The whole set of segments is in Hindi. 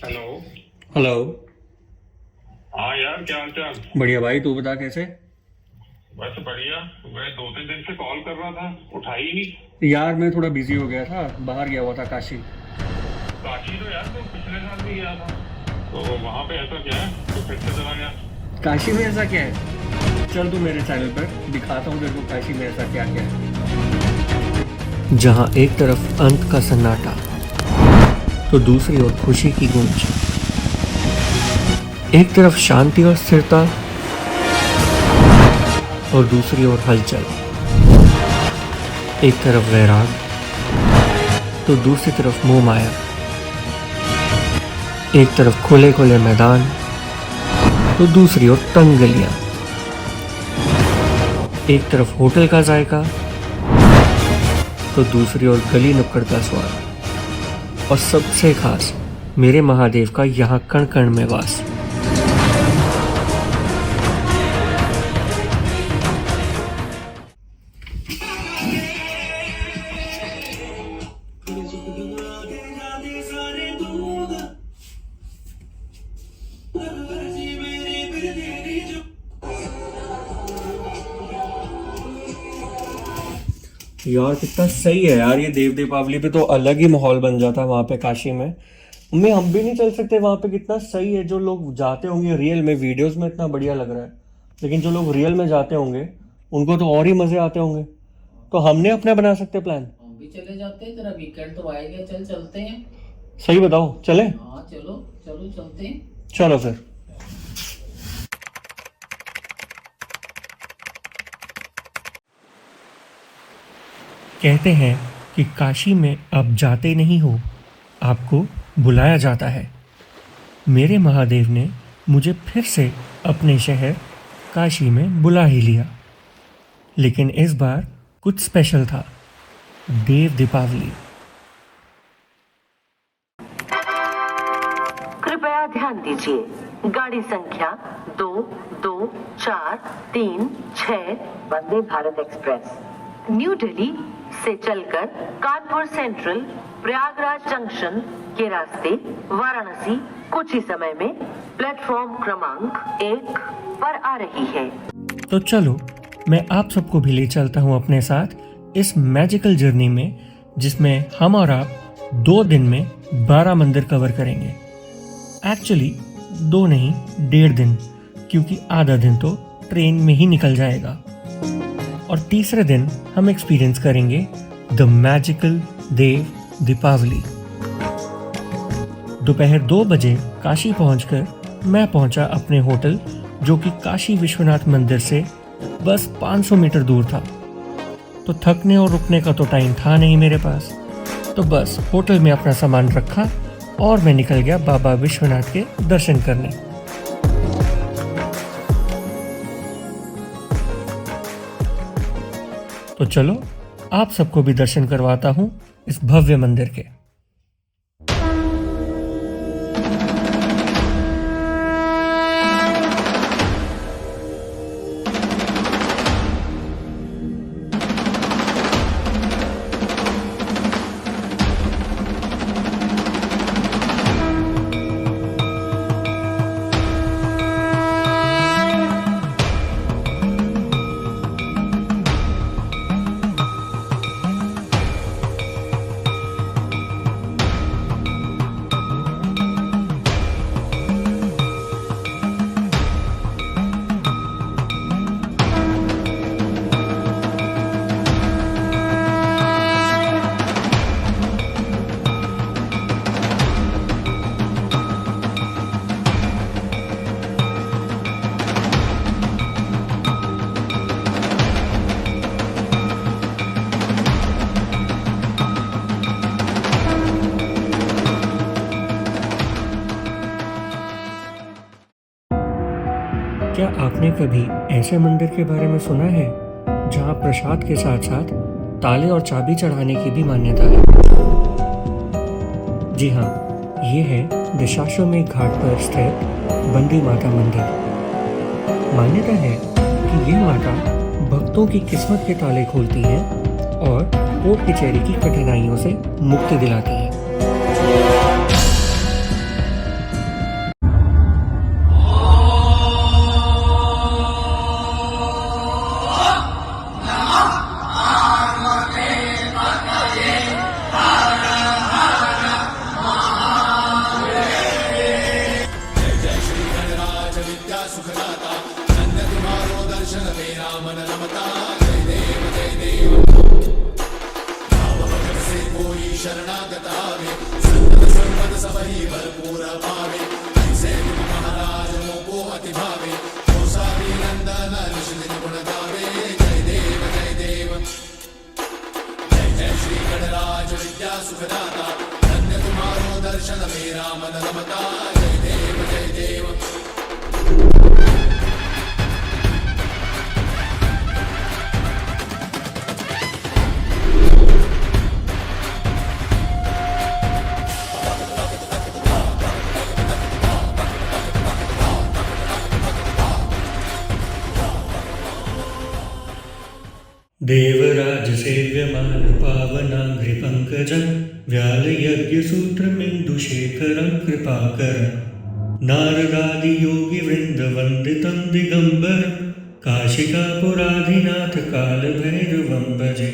हेलो। हेलो। हाँ यार, क्या हाल चाल? बढ़िया भाई, तू बता कैसे? बस बढ़िया। मैं 2-3 दिन से कॉल कर रहा था, उठा ही नहीं। यार मैं थोड़ा बिजी हो गया था, बाहर गया हुआ था काशी। काशी तो यार तो पिछले साल भी गया था, तो वहां पे ऐसा क्या है तो फिर से चला गया? काशी में ऐसा क्या है? चल तू मेरे चैनल पर दिखाता हूँ तेरे को काशी में ऐसा क्या क्या है। जहां एक तरफ अंत का सन्नाटा तो दूसरी ओर खुशी की गूंज, एक तरफ शांति और स्थिरता और दूसरी ओर हलचल, एक तरफ वैराग तो दूसरी तरफ मोह माया, एक तरफ खुले खुले मैदान तो दूसरी ओर तंग गलियां, एक तरफ होटल का जायका तो दूसरी ओर गली नुक्कड़ का स्वाद, और सबसे खास मेरे महादेव का यहाँ कण कण में वास। यार कितना सही है यार, ये देव दीपावली पे तो अलग ही माहौल बन जाता है वहाँ पे काशी में। हम भी नहीं चल सकते वहाँ पे, कितना सही है। जो लोग जाते होंगे रियल में, वीडियोस में इतना बढ़िया लग रहा है, लेकिन जो लोग रियल में जाते होंगे उनको तो और ही मजे आते होंगे। तो हमने अपना बना सकते प्लान। हम भी चले जाते हैं, तेरा वीकेंड तो आएगा, चल चलते हैं। सही बताओ, चले? हाँ चलो चलो चलते हैं। चलो फिर। कहते हैं कि काशी में आप जाते नहीं हो, आपको बुलाया जाता है। मेरे महादेव ने मुझे फिर से अपने शहर काशी में बुला ही लिया, लेकिन इस बार कुछ स्पेशल था। देव दीपावली। कृपया ध्यान दीजिए, गाड़ी संख्या 224336 वंदे भारत एक्सप्रेस न्यू दिल्ली से चलकर कानपुर सेंट्रल प्रयागराज जंक्शन के रास्ते वाराणसी कुछ ही समय में प्लेटफॉर्म क्रमांक 1 पर आ रही है। तो चलो मैं आप सबको भी ले चलता हूँ अपने साथ इस मैजिकल जर्नी में, जिसमें हम और आप 2 दिन में 12 मंदिर कवर करेंगे। एक्चुअली 2 नहीं, 1.5 दिन, क्योंकि आधा दिन तो ट्रेन में ही निकल जाएगा। और तीसरे दिन हम एक्सपीरियंस करेंगे द मैजिकल देव दीपावली। दोपहर 2 बजे काशी पहुंचकर मैं पहुंचा अपने होटल, जो कि काशी विश्वनाथ मंदिर से बस 500 मीटर दूर था। तो थकने और रुकने का तो टाइम था नहीं मेरे पास, तो बस होटल में अपना सामान रखा और मैं निकल गया बाबा विश्वनाथ के दर्शन करने। तो चलो आप सबको भी दर्शन करवाता हूँ इस भव्य मंदिर के। क्या आपने कभी ऐसे मंदिर के बारे में सुना है जहां प्रसाद के साथ साथ ताले और चाबी चढ़ाने की भी मान्यता है? जी हाँ, ये है दशाश्वमेध घाट पर स्थित बंदी माता मंदिर। मान्यता है कि ये माता भक्तों की किस्मत के ताले खोलती हैं और कोर्ट कचहरी की कठिनाइयों से मुक्ति दिलाती हैं। देवराज सेव्यमान पावनांघ्रि पंकजं व्यालयज्ञसूत्रमिन्दुशेखरं कृपाकरं नारदादि योगी वृंद वंदितं दिगंबरं काशिकापुराधिनाथ काल भैरवं भजे।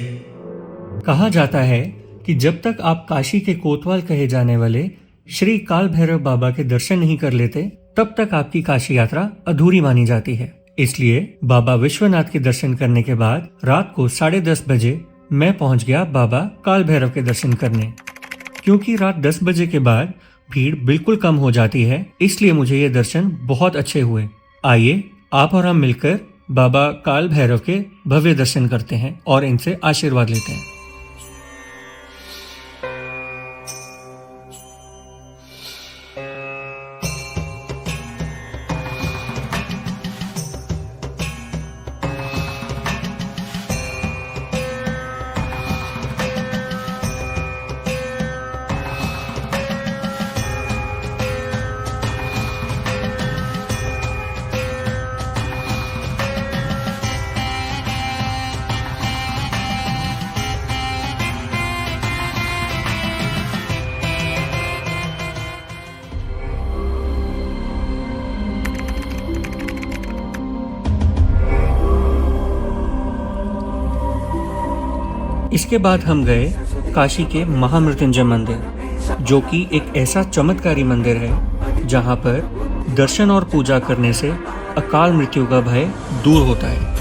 कहा जाता है कि जब तक आप काशी के कोतवाल कहे जाने वाले श्री काल भैरव बाबा के दर्शन नहीं कर लेते तब तक आपकी काशी यात्रा अधूरी मानी जाती है। इसलिए बाबा विश्वनाथ के दर्शन करने के बाद रात को 10:30 बजे मैं पहुंच गया बाबा काल भैरव के दर्शन करने। क्योंकि रात 10 बजे के बाद भीड़ बिल्कुल कम हो जाती है, इसलिए मुझे ये दर्शन बहुत अच्छे हुए। आइए आप और हम मिलकर बाबा काल भैरव के भव्य दर्शन करते हैं और इनसे आशीर्वाद लेते हैं। इसके बाद हम गए काशी के महामृत्युंजय मंदिर, जो कि एक ऐसा चमत्कारी मंदिर है जहां पर दर्शन और पूजा करने से अकाल मृत्यु का भय दूर होता है।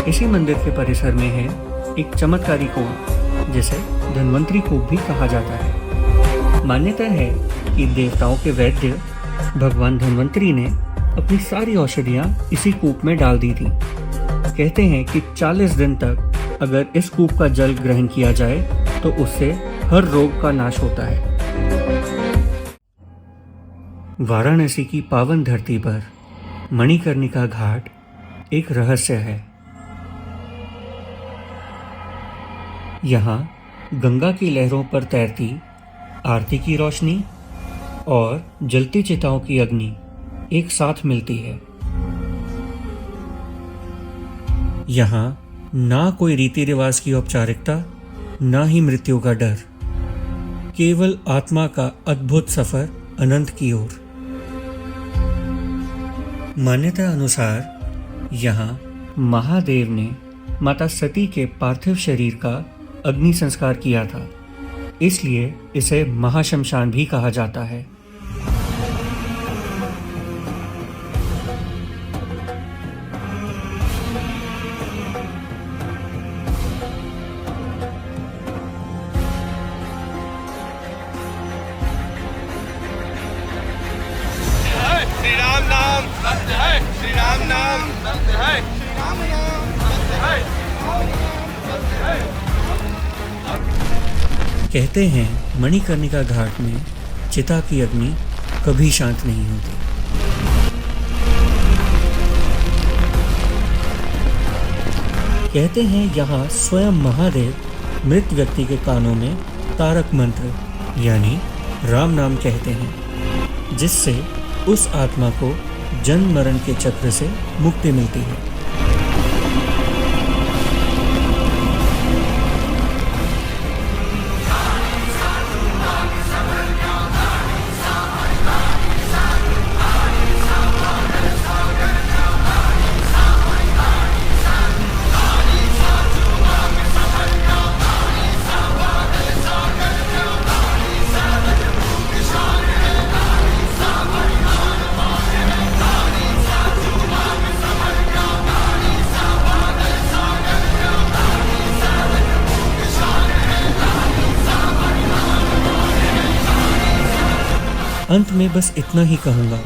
इसी मंदिर के परिसर में है एक चमत्कारी कूप जिसे धन्वंतरी कूप भी कहा जाता है। मान्यता है कि देवताओं के वैद्य भगवान धन्वंतरी ने अपनी सारी औषधियां इसी कूप में डाल दी थी। कहते हैं कि 40 दिन तक अगर इस कूप का जल ग्रहण किया जाए तो उससे हर रोग का नाश होता है। वाराणसी की पावन धरती पर मणिकर्णिका घाट एक रहस्य है। यहाँ गंगा की लहरों पर तैरती आरती की रोशनी और जलती चिताओं की अग्नि एक साथ मिलती है। यहाँ ना कोई रीति रिवाज की औपचारिकता, ना ही मृत्यु का डर, केवल आत्मा का अद्भुत सफर अनंत की ओर। मान्यता अनुसार यहाँ महादेव ने माता सती के पार्थिव शरीर का अग्नि संस्कार किया था, इसलिए इसे महाशमशान भी कहा जाता है। श्री राम नाम सत्य है, श्री राम नाम सत्य है, श्री राम नाम सत्य है, सत्य है। कहते हैं मणिकर्णिका घाट में चिता की अग्नि कभी शांत नहीं होती। कहते हैं यहाँ स्वयं महादेव मृत व्यक्ति के कानों में तारक मंत्र यानी राम नाम कहते हैं, जिससे उस आत्मा को जन्म मरण के चक्र से मुक्ति मिलती है। अंत में बस इतना ही कहूँगा,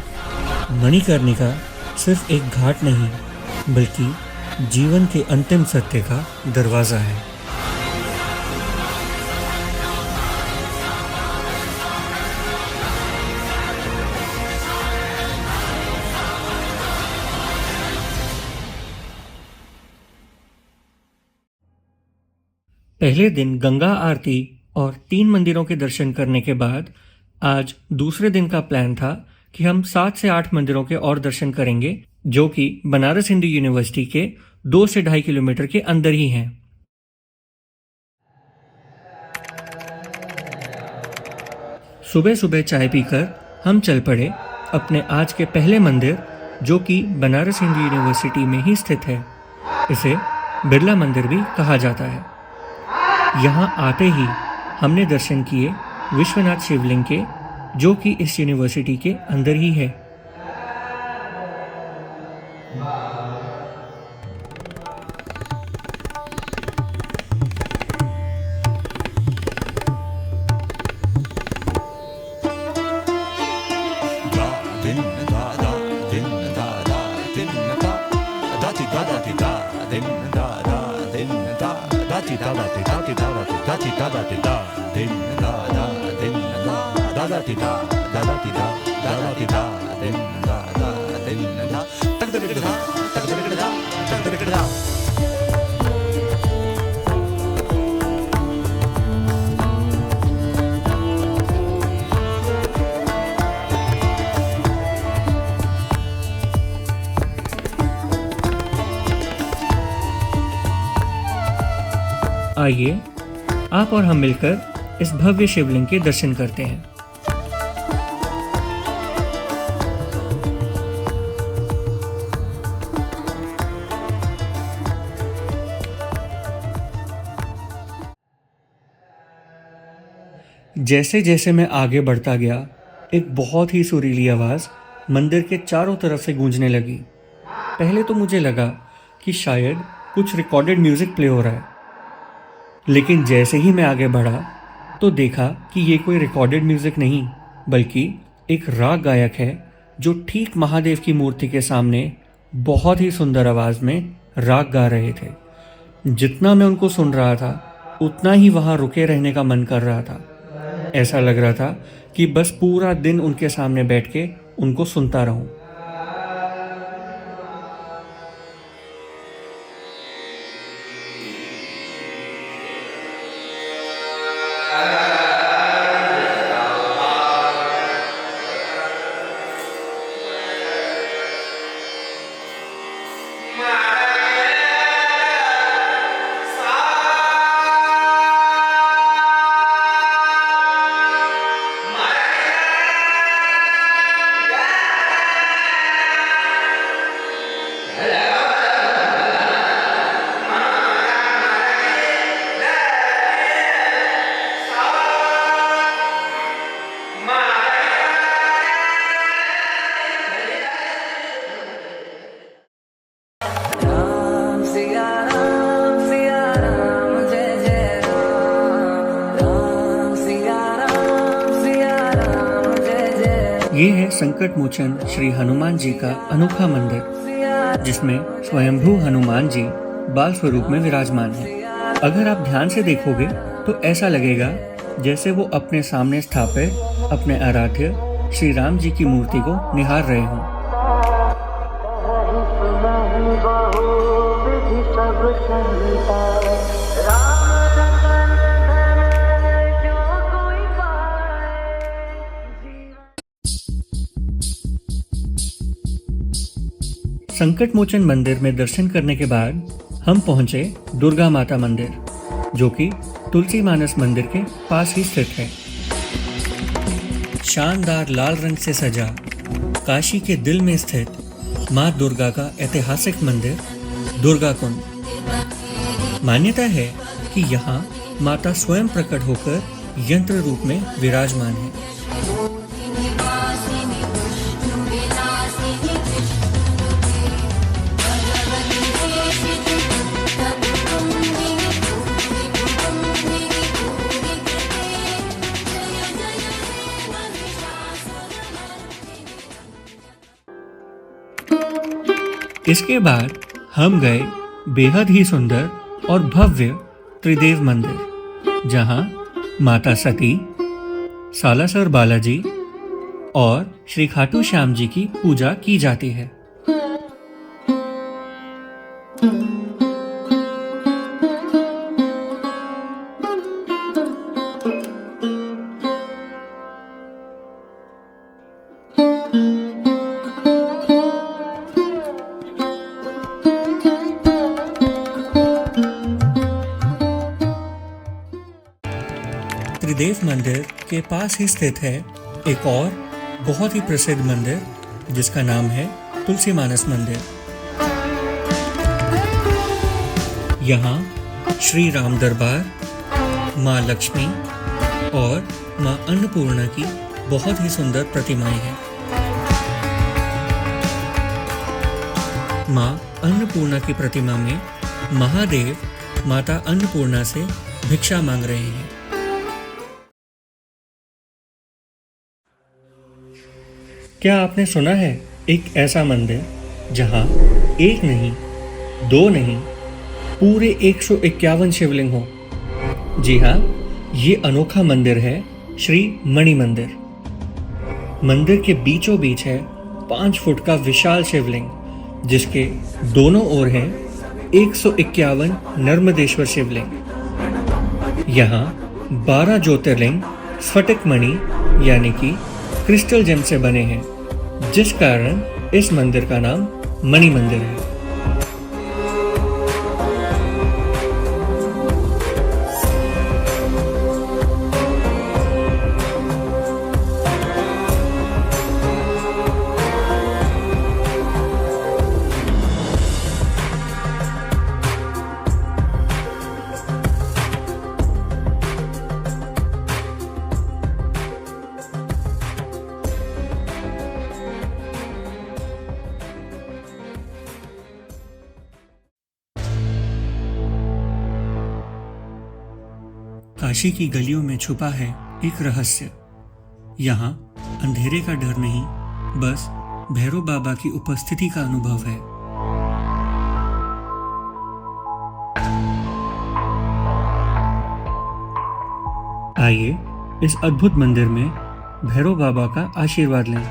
मणिकर्णिका सिर्फ एक घाट नहीं बल्कि जीवन के अंतिम सत्य का दरवाज़ा है। पहले दिन गंगा आरती और 3 मंदिरों के दर्शन करने के बाद आज दूसरे दिन का प्लान था कि हम 7 से 8 मंदिरों के और दर्शन करेंगे, जो कि बनारस हिंदू यूनिवर्सिटी के 2 से 2.5 किलोमीटर के अंदर ही हैं। सुबह सुबह चाय पीकर हम चल पड़े अपने आज के पहले मंदिर, जो कि बनारस हिंदू यूनिवर्सिटी में ही स्थित है। इसे बिरला मंदिर भी कहा जाता है। यहाँ आते ही हमने दर्शन किए विश्वनाथ शिवलिंग के, जो कि इस यूनिवर्सिटी के अंदर ही है। आइए आप और हम मिलकर इस भव्य शिवलिंग के दर्शन करते हैं। जैसे जैसे मैं आगे बढ़ता गया, एक बहुत ही सुरीली आवाज़ मंदिर के चारों तरफ से गूंजने लगी। पहले तो मुझे लगा कि शायद कुछ रिकॉर्डेड म्यूज़िक प्ले हो रहा है, लेकिन जैसे ही मैं आगे बढ़ा तो देखा कि ये कोई रिकॉर्डेड म्यूज़िक नहीं बल्कि एक राग गायक है, जो ठीक महादेव की मूर्ति के सामने बहुत ही सुंदर आवाज़ में राग गा रहे थे। जितना मैं उनको सुन रहा था उतना ही वहाँ रुके रहने का मन कर रहा था। ऐसा लग रहा था कि बस पूरा दिन उनके सामने बैठ के उनको सुनता रहूं। ये है संकट मोचन श्री हनुमान जी का अनोखा मंदिर, जिसमें स्वयंभू हनुमान जी बाल स्वरूप में विराजमान हैं। अगर आप ध्यान से देखोगे तो ऐसा लगेगा जैसे वो अपने सामने स्थापित अपने आराध्य श्री राम जी की मूर्ति को निहार रहे हों। संकट मोचन मंदिर में दर्शन करने के बाद हम पहुंचे दुर्गा माता मंदिर, जो कि तुलसी मानस मंदिर के पास ही स्थित है। शानदार लाल रंग से सजा काशी के दिल में स्थित माँ दुर्गा का ऐतिहासिक मंदिर दुर्गा कुंड। मान्यता है कि यहाँ माता स्वयं प्रकट होकर यंत्र रूप में विराजमान है। इसके बाद हम गए बेहद ही सुंदर और भव्य त्रिदेव मंदिर, जहां माता सती, सालासर बालाजी और श्री खाटू श्याम जी की पूजा की जाती है। त्रिदेव मंदिर के पास ही स्थित है एक और बहुत ही प्रसिद्ध मंदिर जिसका नाम है तुलसी मानस मंदिर। यहाँ श्री राम दरबार, माँ लक्ष्मी और माँ अन्नपूर्णा की बहुत ही सुंदर प्रतिमाएं हैं। माँ अन्नपूर्णा की प्रतिमा में महादेव माता अन्नपूर्णा से भिक्षा मांग रहे हैं। क्या आपने सुना है एक ऐसा मंदिर जहां एक नहीं, दो नहीं, पूरे 151 शिवलिंग हो? जी हाँ, ये अनोखा मंदिर है श्री मणि मंदिर। मंदिर के बीचों बीच है 5 फुट का विशाल शिवलिंग, जिसके दोनों ओर हैं 151 नर्मदेश्वर शिवलिंग। यहाँ 12 ज्योतिर्लिंग स्फटिक मणि यानी कि क्रिस्टल जेम से बने हैं, जिस कारण इस मंदिर का नाम मणि मंदिर है। काशी की गलियों में छुपा है एक रहस्य। यहाँ अंधेरे का डर नहीं, बस भैरव बाबा की उपस्थिति का अनुभव है। आइए इस अद्भुत मंदिर में भैरव बाबा का आशीर्वाद लें।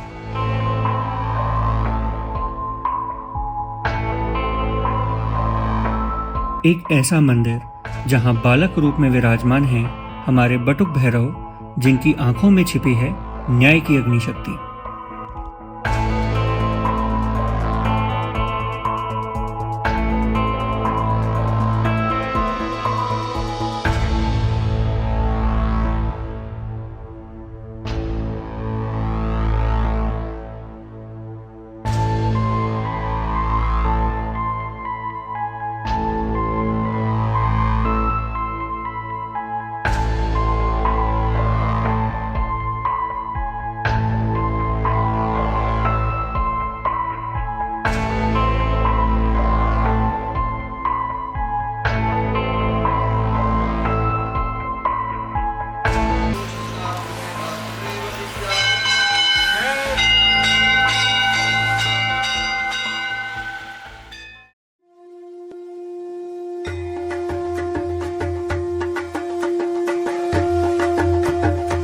एक ऐसा मंदिर जहां बालक रूप में विराजमान हैं हमारे बटुक भैरव, जिनकी आंखों में छिपी है न्याय की अग्नि शक्ति।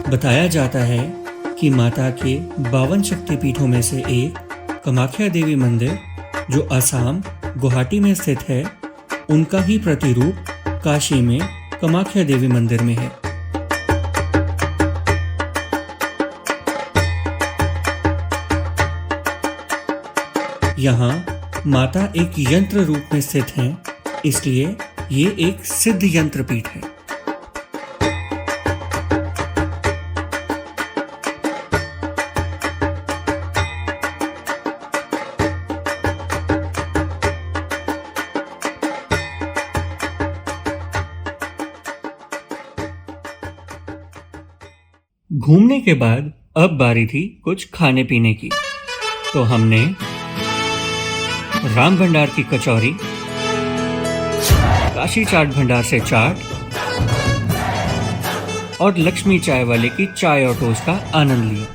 बताया जाता है कि माता के 52 शक्तिपीठों में से एक कामाख्या देवी मंदिर, जो असम गुवाहाटी में स्थित है, उनका ही प्रतिरूप काशी में कामाख्या देवी मंदिर में है। यहाँ माता एक यंत्र रूप में स्थित हैं, इसलिए ये एक सिद्ध यंत्र पीठ है। घूमने के बाद अब बारी थी कुछ खाने पीने की, तो हमने राम भंडार की कचौरी, काशी चाट भंडार से चाट और लक्ष्मी चाय वाले की चाय और टोस्ट का आनंद लिया।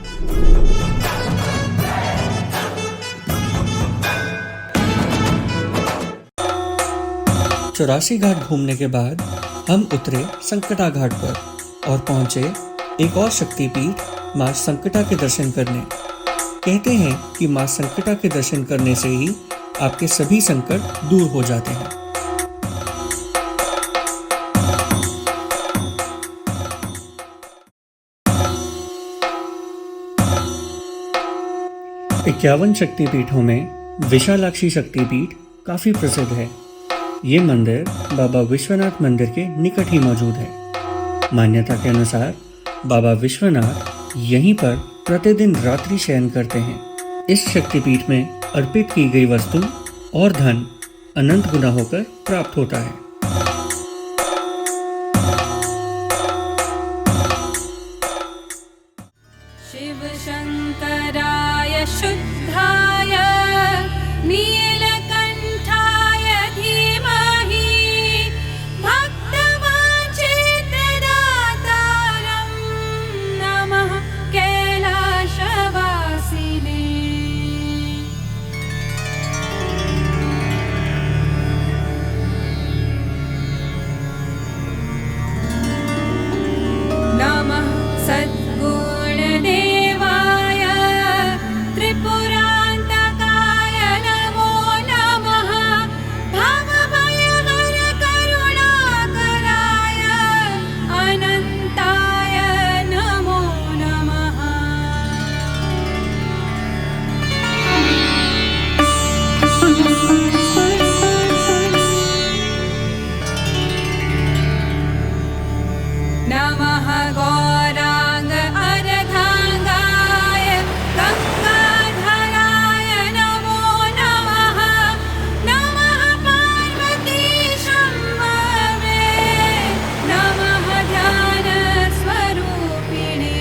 84 घाट घूमने के बाद हम उतरे संकटा घाट पर और पहुंचे एक और शक्तिपीठ मां संकटा के दर्शन करने। कहते हैं कि मां संकटा के दर्शन करने से ही आपके सभी संकट दूर हो जाते हैं। इक्यावन शक्तिपीठों में विशालाक्षी शक्तिपीठ काफी प्रसिद्ध है। ये मंदिर बाबा विश्वनाथ मंदिर के निकट ही मौजूद है। मान्यता के अनुसार बाबा विश्वनाथ यहीं पर प्रतिदिन रात्रि शयन करते हैं। इस शक्तिपीठ में अर्पित की गई वस्तु और धन अनंत गुना होकर प्राप्त होता है। शिव शंकराय शुद्धाय नीलकंठाय धीमहि भक्तवांछितदातारं नमः कैलासवासिने। नमः सद्गुणदेवाय त्रिपुरान्तकाय नमो नमः भवभयहर करुणाकराय अनन्ताय नमो नमः। नमः गौरांग अर्धांगाय गंगाधराय नमो नमः। नमः पार्वती शंभवे नमः ध्यान स्वरूपिणे।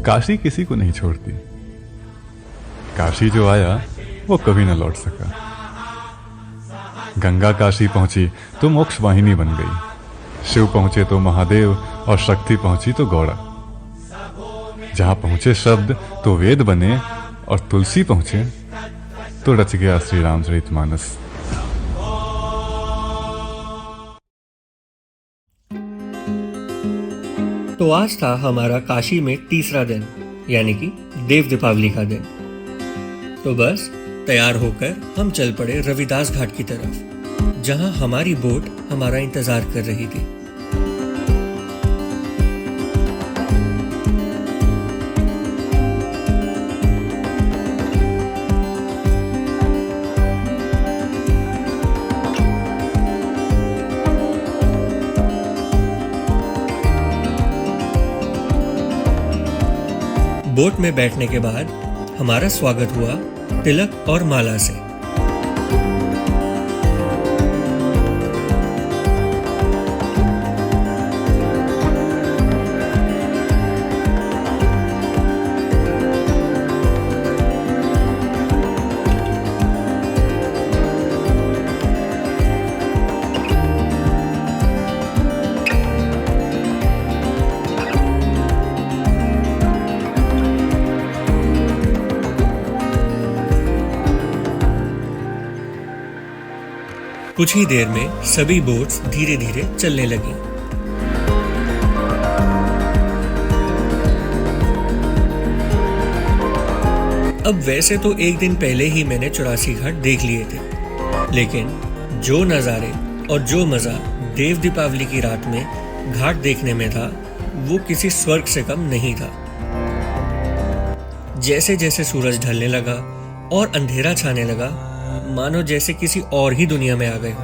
काशी किसी को नहीं छोड़ती। काशी जो आया वो कभी न लौट सका। गंगा काशी पहुंची तो मोक्ष वाहिनी बन गई। शिव पहुंचे तो महादेव और शक्ति पहुंची तो गौड़ा। जहां पहुंचे शब्द तो वेद बने और तुलसी पहुंचे तो रच गया श्री रामचरितमानस। तो आज था हमारा काशी में तीसरा दिन, यानी कि देव दीपावली का दिन। तो बस तैयार होकर हम चल पड़े रविदास घाट की तरफ, जहां हमारी बोट हमारा इंतजार कर रही थी। बोट में बैठने के बाद हमारा स्वागत हुआ तिलक और माला से। कुछ ही देर में सभी बोट्स धीरे धीरे चलने लगी। अब वैसे तो एक दिन पहले ही मैंने 84 घाट देख लिए थे, लेकिन जो नज़ारे और जो मज़ा देव दीपावली की रात में घाट देखने में था वो किसी स्वर्ग से कम नहीं था। जैसे जैसे सूरज ढलने लगा और अंधेरा छाने लगा, मानो जैसे किसी और ही दुनिया में आ गए हो।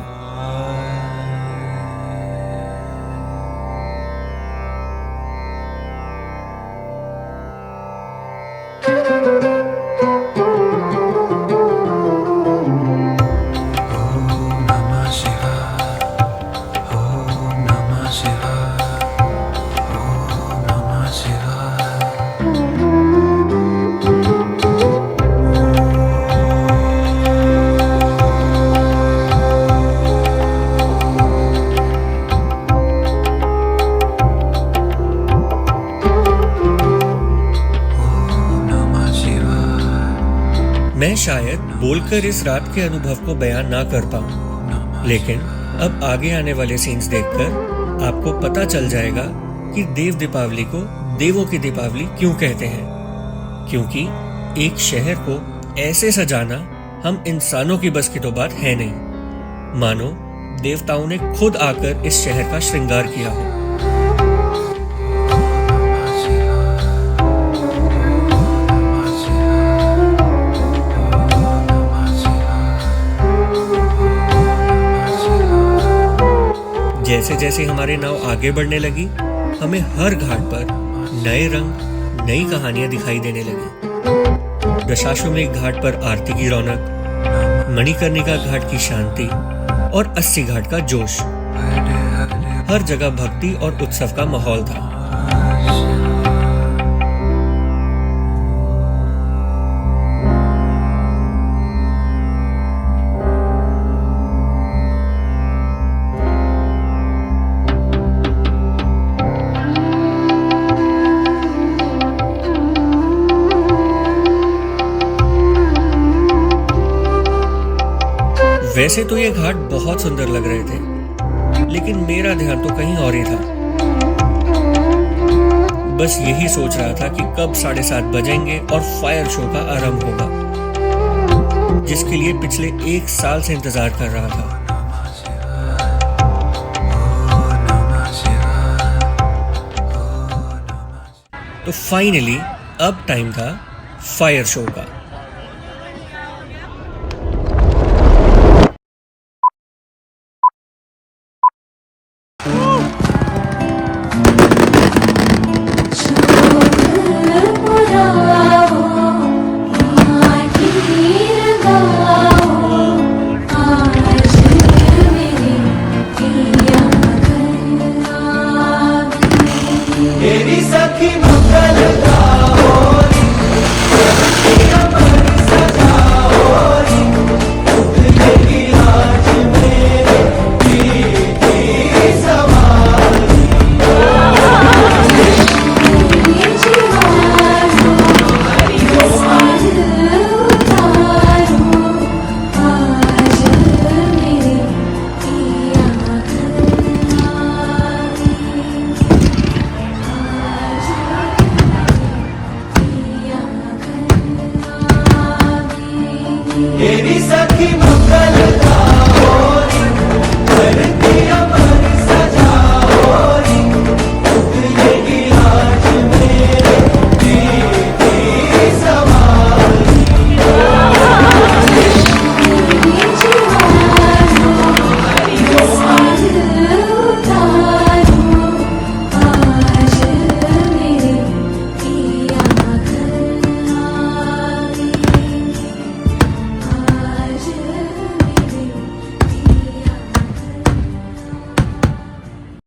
मैं शायद बोलकर इस रात के अनुभव को बयान ना कर पाऊं, लेकिन अब आगे आने वाले सीन्स देखकर आपको पता चल जाएगा कि देव दीपावली को देवों की दीपावली क्यों कहते हैं। क्योंकि एक शहर को ऐसे सजाना हम इंसानों की बस की तो बात है नहीं, मानो देवताओं ने खुद आकर इस शहर का श्रृंगार किया हो। जैसे जैसे हमारी नाव आगे बढ़ने लगी, हमें हर घाट पर नए रंग, नई कहानियां दिखाई देने लगी। दशाश्वमेध घाट पर आरती की रौनक, मणिकर्णिका घाट की शांति और 80 घाट का जोश। हर जगह भक्ति और उत्सव का माहौल था। वैसे तो ये घाट बहुत सुंदर लग रहे थे, लेकिन मेरा ध्यान तो कहीं और ही था। बस यही सोच रहा था कि कब 7:30 बजेंगे और फायर शो का आरंभ होगा, जिसके लिए पिछले 1 साल से इंतजार कर रहा था। तो फाइनली अब टाइम था फायर शो का। मेरी सखी मुगल